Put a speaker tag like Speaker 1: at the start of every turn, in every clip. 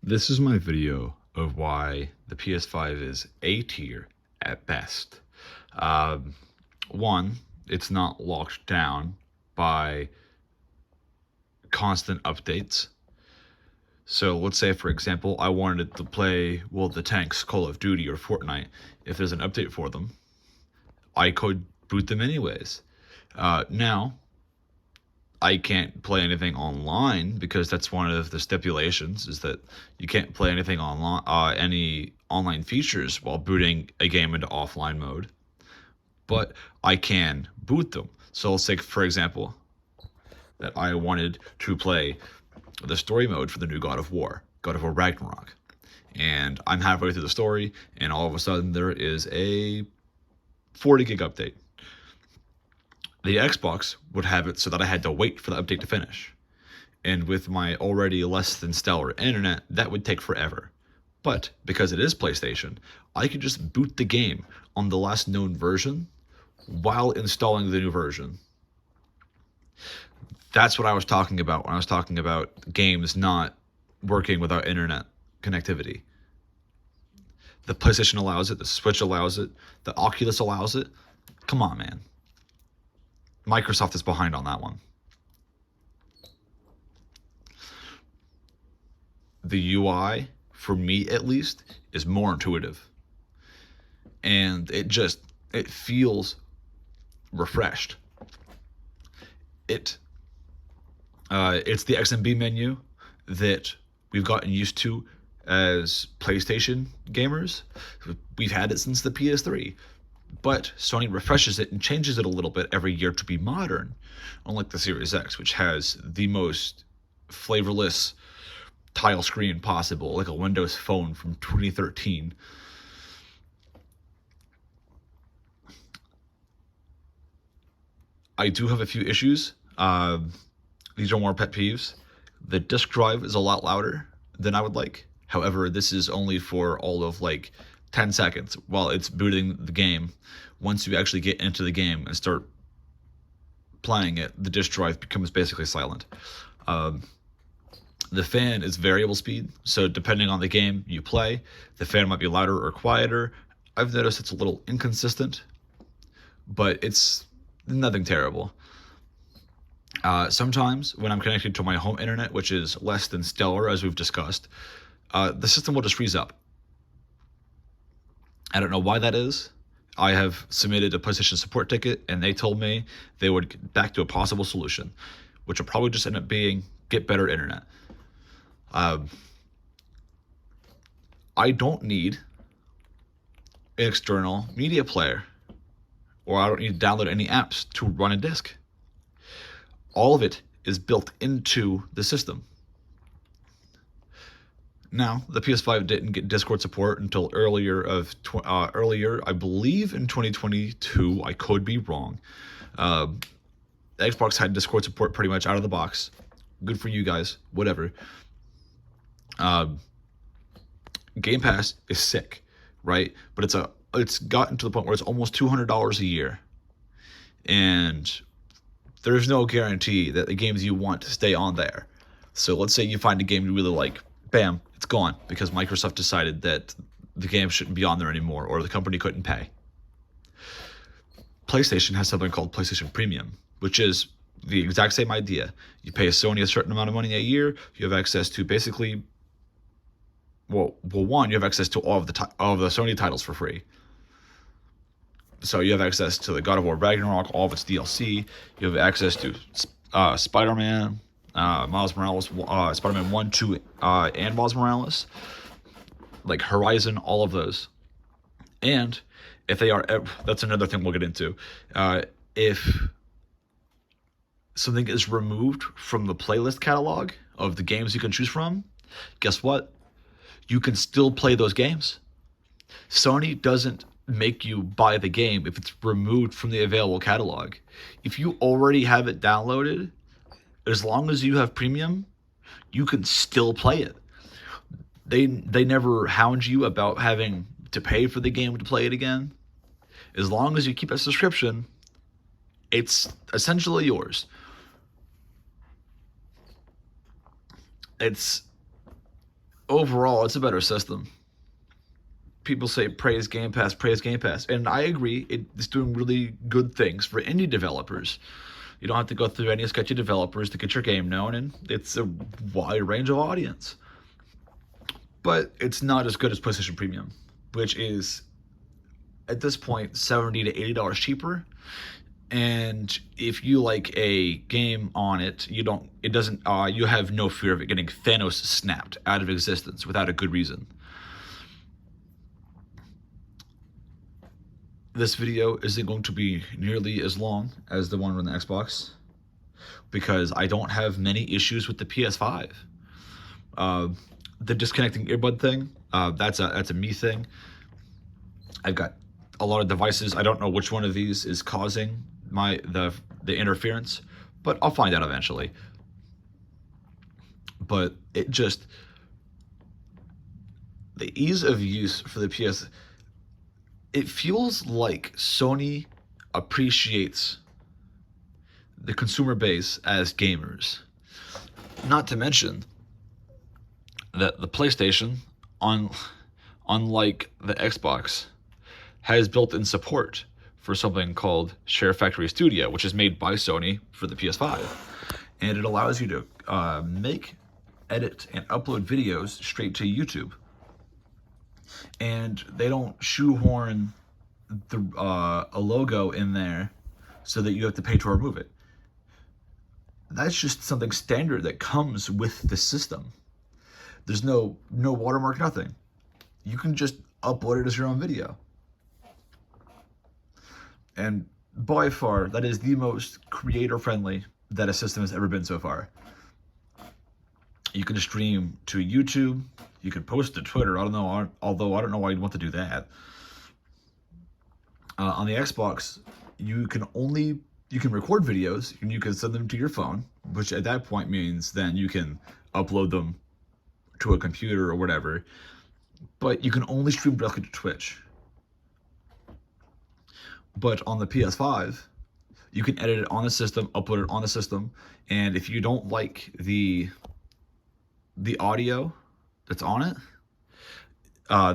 Speaker 1: This is my video of why the PS5 is A tier at best. Um, One, it's not locked down by constant updates. So let's say, for example, I wanted to play the tanks, Call of Duty or Fortnite. If there's an update for them, I could boot them anyways. Now, I can't play anything online because that's one of the stipulations is that you can't play anything online, any online features while booting a game into offline mode. But I can boot them. So let's say, for example, that I wanted to play the story mode for the new God of War Ragnarok. And I'm halfway through the story, and all of a sudden there is a 40 gig update. The Xbox would have it so that I had to wait for the update to finish. And with my already less than stellar internet, that would take forever. But because it is PlayStation, I could just boot the game on the last known version while installing the new version. That's what I was talking about when I was talking about games not working without internet connectivity. The PlayStation allows it, the Switch allows it, the Oculus allows it. Come on, man. Microsoft is behind on that one. The UI, for me at least, is more intuitive. And it feels refreshed. It's the XMB menu that we've gotten used to as PlayStation gamers. We've had it since the PS3. But Sony refreshes it and changes it a little bit every year to be modern, unlike the Series X, which has the most flavorless tile screen possible, like a Windows Phone from 2013. I do have a few issues. These are more pet peeves. The disk drive is a lot louder than I would like. However, this is only for all of 10 seconds while it's booting the game. Once you actually get into the game and start playing it, the disk drive becomes basically silent. The fan is variable speed, so depending on the game you play, the fan might be louder or quieter. I've noticed it's a little inconsistent, but it's nothing terrible. Sometimes when I'm connected to my home internet, which is less than stellar, as we've discussed, the system will just freeze up. I don't know why that is. I have submitted a PlayStation support ticket, and they told me they would get back to a possible solution, which will probably just end up being get better internet. I don't need an external media player, or I don't need to download any apps to run a disk. All of it is built into the system. Now, the PS5 didn't get Discord support until earlier, I believe in 2022. I could be wrong. Xbox had Discord support pretty much out of the box. Good for you guys. Whatever. Game Pass is sick, right? But it's gotten to the point where it's almost $200 a year, and there's no guarantee that the games you want to stay on there. So let's say you find a game you really like. Bam, it's gone because Microsoft decided that the game shouldn't be on there anymore or the company couldn't pay. PlayStation has something called PlayStation Premium, which is the exact same idea. You pay Sony a certain amount of money a year, you have access to basically, one, you have access to all of the Sony titles for free. So you have access to the God of War Ragnarok, all of its DLC. You have access to Spider-Man, Miles Morales, Spider-Man 1, 2, and Miles Morales, like Horizon, all of those. And if they are, that's another thing we'll get into. If something is removed from the playlist catalog of the games you can choose from, guess what? You can still play those games. Sony doesn't make you buy the game if it's removed from the available catalog. If you already have it downloaded, as long as you have premium, you can still play it. They never hound you about having to pay for the game to play it again. As long as you keep a subscription, it's essentially yours. It's overall, it's a better system. People say praise Game Pass, and I agree. It's doing really good things for indie developers. You don't have to go through any sketchy developers to get your game known, and it's a wide range of audience. But it's not as good as PlayStation Premium, which is at this point $70 to $80 cheaper. And if you like a game on it, you have no fear of it getting Thanos snapped out of existence without a good reason. This video isn't going to be nearly as long as the one on the Xbox because I don't have many issues with the PS5. The disconnecting earbud thing, that's a me thing. I've got a lot of devices. I don't know which one of these is causing the interference, but I'll find out eventually. But the ease of use for the PS, it feels like Sony appreciates the consumer base as gamers. Not to mention that the PlayStation, unlike the Xbox, has built-in support for something called Share Factory Studio, which is made by Sony for the PS5. And it allows you to make, edit, and upload videos straight to YouTube. And they don't shoehorn a logo in there so that you have to pay to remove it. That's just something standard that comes with the system. There's no watermark, nothing. You can just upload it as your own video. And by far, that is the most creator-friendly that a system has ever been so far. You can stream to YouTube. You can post to Twitter. Although I don't know why you'd want to do that. On the Xbox, you can record videos and you can send them to your phone, which at that point means then you can upload them to a computer or whatever. But you can only stream directly to Twitch. But on the PS5, you can edit it on the system, upload it on the system, and if you don't like the audio that's on it,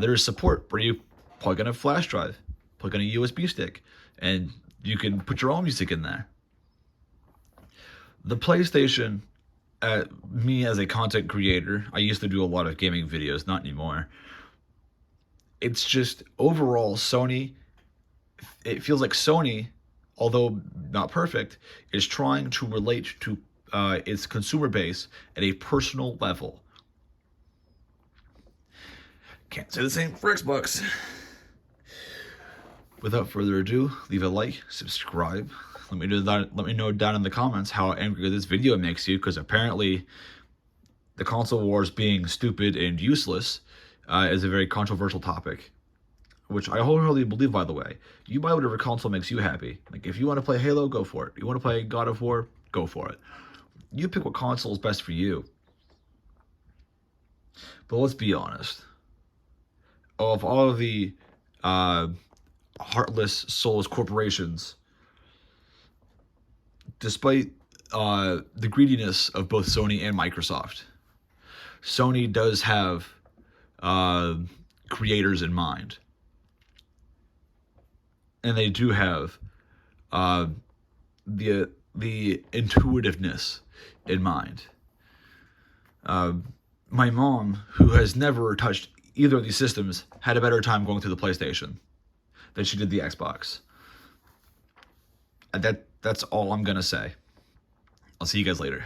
Speaker 1: there is support where you plug in a flash drive, plug in a USB stick, and you can put your own music in there. The PlayStation, me as a content creator, I used to do a lot of gaming videos, not anymore. It's just overall Sony. It feels like Sony, although not perfect, is trying to relate to its consumer base at a personal level. Can't say the same for Xbox. Without further ado, leave a like, subscribe. Let me know down in the comments how angry this video makes you, because apparently the console wars being stupid and useless is a very controversial topic. Which I wholeheartedly believe, by the way. You buy whatever console makes you happy. Like, if you want to play Halo, go for it. You want to play God of War, go for it. You pick what console is best for you. But let's be honest. Of all of the heartless, soulless corporations, despite the greediness of both Sony and Microsoft, Sony does have creators in mind. And they do have the intuitiveness in mind. My mom, who has never touched either of these systems, had a better time going through the PlayStation than she did the Xbox. And that's all I'm gonna say. I'll see you guys later.